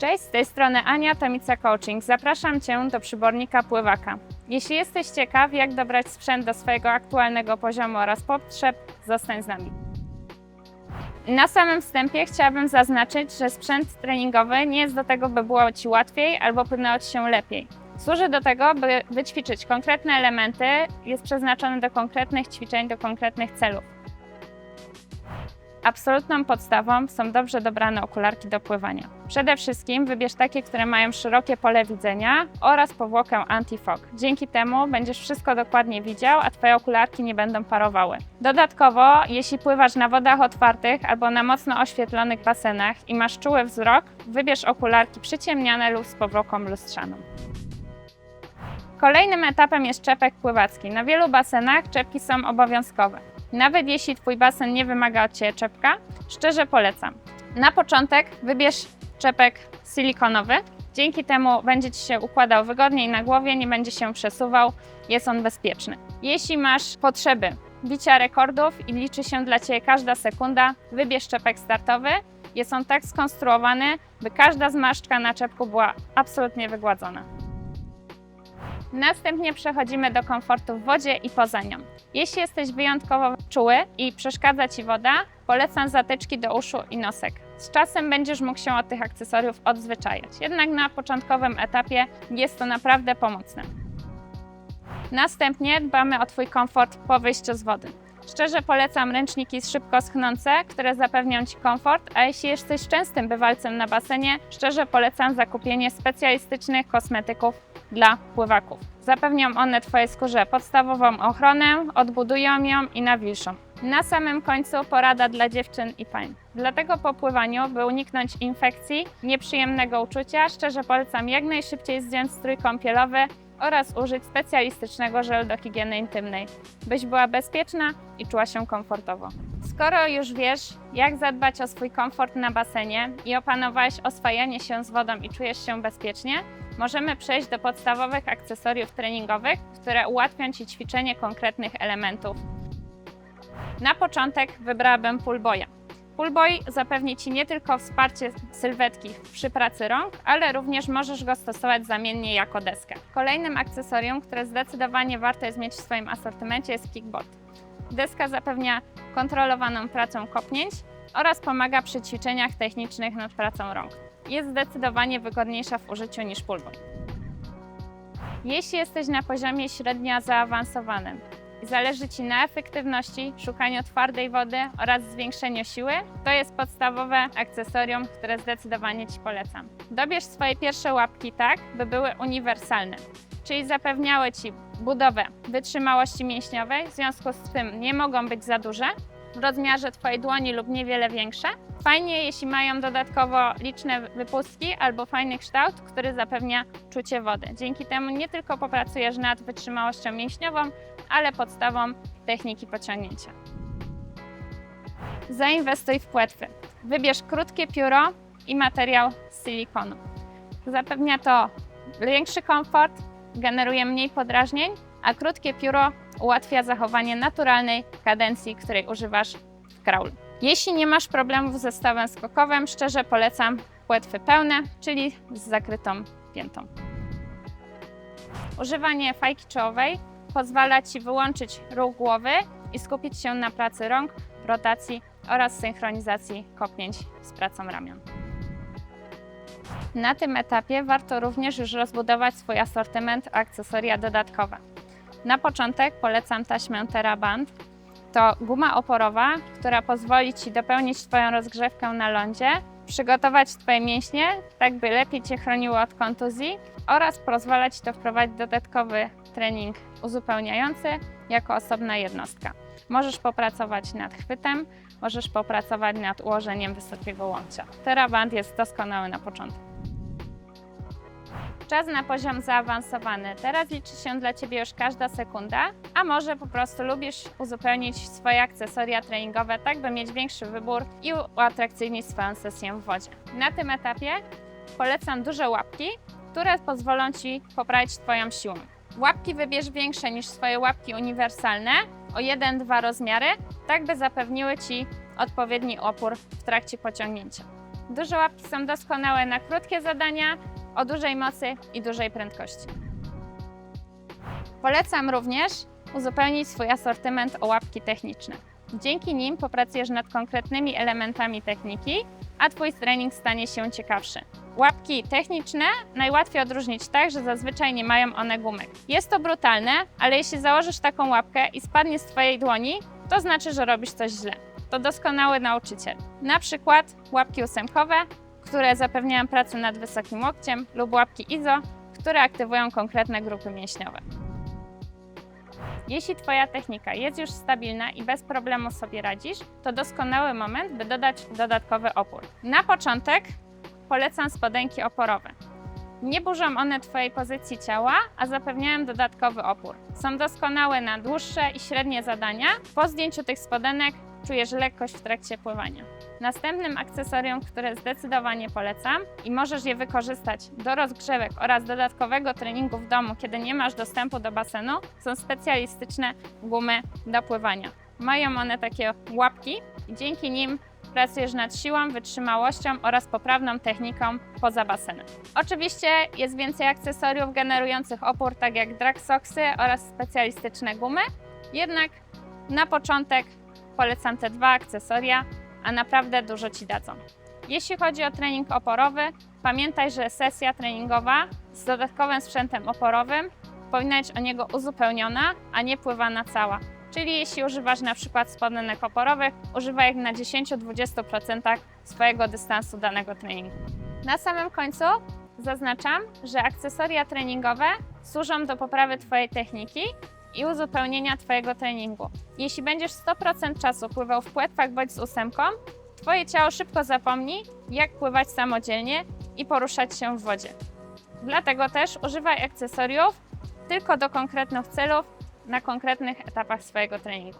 Cześć, z tej strony Ania, Tomica Coaching. Zapraszam Cię do przybornika pływaka. Jeśli jesteś ciekaw, jak dobrać sprzęt do swojego aktualnego poziomu oraz potrzeb, zostań z nami. Na samym wstępie chciałabym zaznaczyć, że sprzęt treningowy nie jest do tego, by było Ci łatwiej albo płynęło Ci się lepiej. Służy do tego, by wyćwiczyć konkretne elementy, jest przeznaczony do konkretnych ćwiczeń, do konkretnych celów. Absolutną podstawą są dobrze dobrane okularki do pływania. Przede wszystkim wybierz takie, które mają szerokie pole widzenia oraz powłokę anti-fog. Dzięki temu będziesz wszystko dokładnie widział, a Twoje okularki nie będą parowały. Dodatkowo, jeśli pływasz na wodach otwartych albo na mocno oświetlonych basenach i masz czuły wzrok, wybierz okularki przyciemniane lub z powłoką lustrzaną. Kolejnym etapem jest czepek pływacki. Na wielu basenach czepki są obowiązkowe. Nawet jeśli Twój basen nie wymaga od Ciebie czepka, szczerze polecam. Na początek wybierz czepek silikonowy. Dzięki temu będzie Ci się układał wygodniej na głowie, nie będzie się przesuwał, jest on bezpieczny. Jeśli masz potrzeby bicia rekordów i liczy się dla Ciebie każda sekunda, wybierz czepek startowy. Jest on tak skonstruowany, by każda zmarszczka na czepku była absolutnie wygładzona. Następnie przechodzimy do komfortu w wodzie i poza nią. Jeśli jesteś wyjątkowo czuły i przeszkadza Ci woda, polecam zatyczki do uszu i nosek. Z czasem będziesz mógł się od tych akcesoriów odzwyczajać, jednak na początkowym etapie jest to naprawdę pomocne. Następnie dbamy o Twój komfort po wyjściu z wody. Szczerze polecam ręczniki szybko schnące, które zapewnią Ci komfort, a jeśli jesteś częstym bywalcem na basenie, szczerze polecam zakupienie specjalistycznych kosmetyków dla pływaków. Zapewnią one Twojej skórze podstawową ochronę, odbudują ją i nawilżą. Na samym końcu porada dla dziewczyn i pań. Dlatego po pływaniu, by uniknąć infekcji, nieprzyjemnego uczucia, szczerze polecam jak najszybciej zdjąć strój kąpielowy oraz użyć specjalistycznego żelu do higieny intymnej, byś była bezpieczna i czuła się komfortowo. Skoro już wiesz, jak zadbać o swój komfort na basenie i opanowałeś oswajanie się z wodą i czujesz się bezpiecznie, możemy przejść do podstawowych akcesoriów treningowych, które ułatwią Ci ćwiczenie konkretnych elementów. Na początek wybrałabym pullboya. Pullboy zapewni Ci nie tylko wsparcie sylwetki przy pracy rąk, ale również możesz go stosować zamiennie jako deskę. Kolejnym akcesorium, które zdecydowanie warto jest mieć w swoim asortymencie, jest kickboard. Deska zapewnia kontrolowaną pracę kopnięć oraz pomaga przy ćwiczeniach technicznych nad pracą rąk. Jest zdecydowanie wygodniejsza w użyciu niż pullboy. Jeśli jesteś na poziomie średnio zaawansowanym i zależy Ci na efektywności, szukaniu twardej wody oraz zwiększeniu siły, to jest podstawowe akcesorium, które zdecydowanie Ci polecam. Dobierz swoje pierwsze łapki tak, by były uniwersalne, czyli zapewniały Ci budowę wytrzymałości mięśniowej, w związku z tym nie mogą być za duże, w rozmiarze Twojej dłoni lub niewiele większe. Fajnie, jeśli mają dodatkowo liczne wypustki albo fajny kształt, który zapewnia czucie wody. Dzięki temu nie tylko popracujesz nad wytrzymałością mięśniową, ale podstawą techniki pociągnięcia. Zainwestuj w płetwy. Wybierz krótkie pióro i materiał z silikonu. Zapewnia to większy komfort, generuje mniej podrażnień, a krótkie pióro ułatwia zachowanie naturalnej kadencji, której używasz w kraulu. Jeśli nie masz problemów ze stawem skokowym, szczerze polecam płetwy pełne, czyli z zakrytą piętą. Używanie fajki czołowej pozwala Ci wyłączyć ruch głowy i skupić się na pracy rąk, rotacji oraz synchronizacji kopnięć z pracą ramion. Na tym etapie warto również już rozbudować swój asortyment o akcesoria dodatkowe. Na początek polecam taśmę TheraBand. To guma oporowa, która pozwoli Ci dopełnić Twoją rozgrzewkę na lądzie, przygotować Twoje mięśnie, tak by lepiej Cię chroniło od kontuzji oraz pozwala Ci to wprowadzić dodatkowy trening uzupełniający jako osobna jednostka. Możesz popracować nad chwytem, możesz popracować nad ułożeniem wysokiego łokcia. TheraBand jest doskonały na początek. Czas na poziom zaawansowany. Teraz liczy się dla Ciebie już każda sekunda, a może po prostu lubisz uzupełnić swoje akcesoria treningowe, tak by mieć większy wybór i uatrakcyjnić swoją sesję w wodzie. Na tym etapie polecam duże łapki, które pozwolą Ci poprawić Twoją siłę. Łapki wybierz większe niż swoje łapki uniwersalne, o 1-2 rozmiary, tak by zapewniły Ci odpowiedni opór w trakcie pociągnięcia. Duże łapki są doskonałe na krótkie zadania o dużej mocy i dużej prędkości. Polecam również uzupełnić swój asortyment o łapki techniczne. Dzięki nim popracujesz nad konkretnymi elementami techniki, a Twój trening stanie się ciekawszy. Łapki techniczne najłatwiej odróżnić tak, że zazwyczaj nie mają one gumek. Jest to brutalne, ale jeśli założysz taką łapkę i spadnie z Twojej dłoni, to znaczy, że robisz coś źle. To doskonały nauczyciel. Na przykład łapki ósemkowe, które zapewniają pracę nad wysokim łokciem, lub łapki ISO, które aktywują konkretne grupy mięśniowe. Jeśli Twoja technika jest już stabilna i bez problemu sobie radzisz, to doskonały moment, by dodać dodatkowy opór. Na początek polecam spodenki oporowe. Nie burzą one Twojej pozycji ciała, a zapewniają dodatkowy opór. Są doskonałe na dłuższe i średnie zadania. Po zdjęciu tych spodenek czujesz lekkość w trakcie pływania. Następnym akcesorium, które zdecydowanie polecam i możesz je wykorzystać do rozgrzewek oraz dodatkowego treningu w domu, kiedy nie masz dostępu do basenu, są specjalistyczne gumy do pływania. Mają one takie łapki i dzięki nim pracujesz nad siłą, wytrzymałością oraz poprawną techniką poza basenem. Oczywiście jest więcej akcesoriów generujących opór, tak jak drag socksy oraz specjalistyczne gumy, jednak na początek polecam te dwa akcesoria, a naprawdę dużo Ci dadzą. Jeśli chodzi o trening oporowy, pamiętaj, że sesja treningowa z dodatkowym sprzętem oporowym powinna być o niego uzupełniona, a nie pływana cała. Czyli jeśli używasz na przykład spodenek oporowych, używaj ich na 10-20% swojego dystansu danego treningu. Na samym końcu zaznaczam, że akcesoria treningowe służą do poprawy Twojej techniki i uzupełnienia Twojego treningu. Jeśli będziesz 100% czasu pływał w płetwach bądź z ósemką, Twoje ciało szybko zapomni, jak pływać samodzielnie i poruszać się w wodzie. Dlatego też używaj akcesoriów tylko do konkretnych celów, na konkretnych etapach swojego treningu.